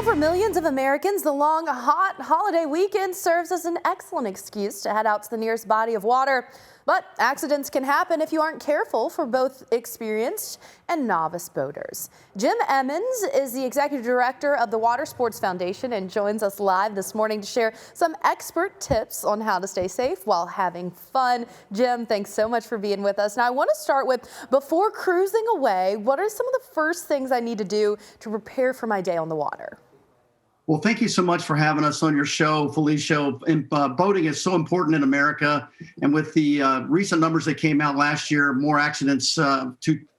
For millions of Americans, the long, hot holiday weekend serves as an excellent excuse to head out to the nearest body of water. But accidents can happen if you aren't careful for both experienced and novice boaters. Jim Emmons is the executive director of the Water Sports Foundation and joins us live this morning to share some expert tips on how to stay safe while having fun. Jim, thanks so much for being with us. Now, I want to start with, before cruising away, what are some of the first things I need to do to prepare for my day on the water? Well, thank you so much for having us on your show, Felicia. Boating is so important in America. And with the recent numbers that came out last year, more accidents to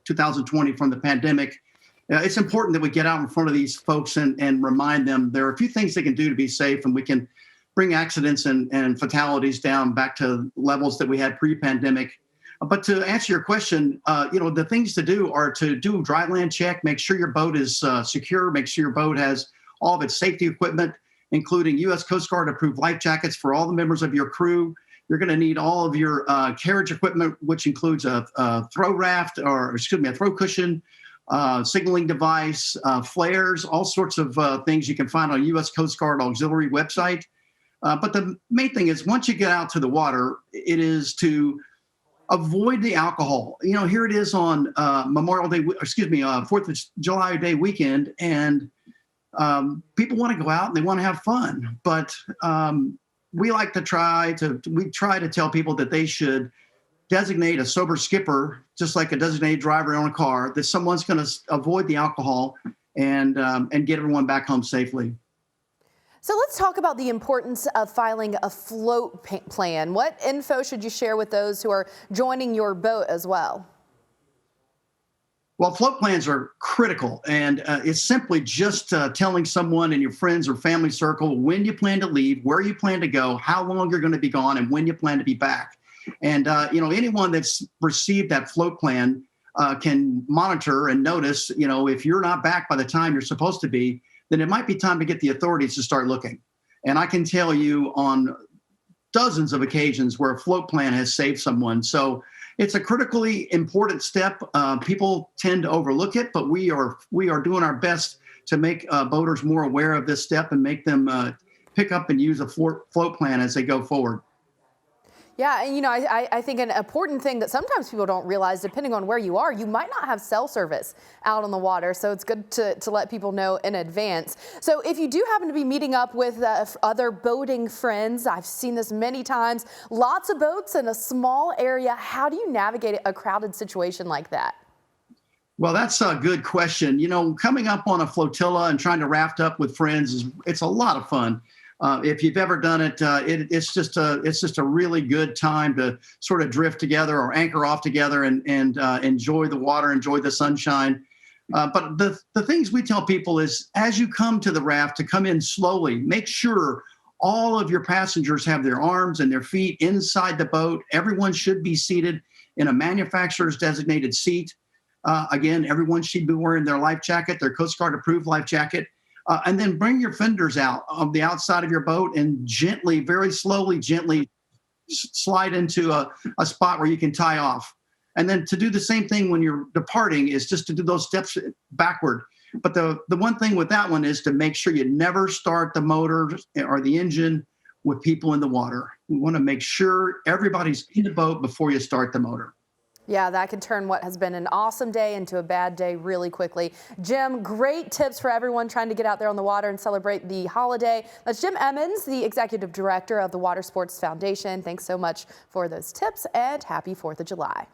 2020 from the pandemic, it's important that we get out in front of these folks and remind them there are a few things they can do to be safe, and we can bring accidents and fatalities down back to levels that we had pre-pandemic. But to answer your question, the things to do are to do a dry land check, make sure your boat is secure, make sure your boat has all of its safety equipment, including U.S. Coast Guard approved life jackets for all the members of your crew. You're going to need all of your carriage equipment, which includes a throw raft, a throw cushion, signaling device, flares, all sorts of things you can find on U.S. Coast Guard auxiliary website. But the main thing is, once you get out to the water, it is to avoid the alcohol. Here it is on Memorial Day, 4th of July Day weekend, and people want to go out and they want to have fun, but we try to tell people that they should designate a sober skipper, just like a designated driver on a car, that someone's going to avoid the alcohol and get everyone back home safely. So let's talk about the importance of filing a float plan. What info should you share with those who are joining your boat as well? Well, float plans are critical, and it's simply just telling someone in your friends or family circle when you plan to leave, where you plan to go, how long you're going to be gone, and when you plan to be back. And, anyone that's received that float plan can monitor and notice, if you're not back by the time you're supposed to be, then it might be time to get the authorities to start looking. And I can tell you on dozens of occasions where a float plan has saved someone. So it's a critically important step. People tend to overlook it, but we are doing our best to make boaters more aware of this step and make them pick up and use a float plan as they go forward. Yeah, and I think an important thing that sometimes people don't realize, depending on where you are, you might not have cell service out on the water, so it's good to let people know in advance. So if you do happen to be meeting up with other boating friends, I've seen this many times, lots of boats in a small area, how do you navigate a crowded situation like that? Well, that's a good question. Coming up on a flotilla and trying to raft up with friends it's a lot of fun. If you've ever done it, it's just a really good time to sort of drift together or anchor off together and enjoy the water, enjoy the sunshine. But the things we tell people is, as you come to the raft, to come in slowly. Make sure all of your passengers have their arms and their feet inside the boat. Everyone should be seated in a manufacturer's designated seat. Again, everyone should be wearing their life jacket, their Coast Guard approved life jacket. And then bring your fenders out on the outside of your boat and gently, very slowly, gently slide into a spot where you can tie off. And then to do the same thing when you're departing is just to do those steps backward. But the one thing with that one is to make sure you never start the motor or the engine with people in the water. We want to make sure everybody's in the boat before you start the motor. Yeah, that can turn what has been an awesome day into a bad day really quickly. Jim, great tips for everyone trying to get out there on the water and celebrate the holiday. That's Jim Emmons, the executive director of the Water Sports Foundation. Thanks so much for those tips, and happy 4th of July.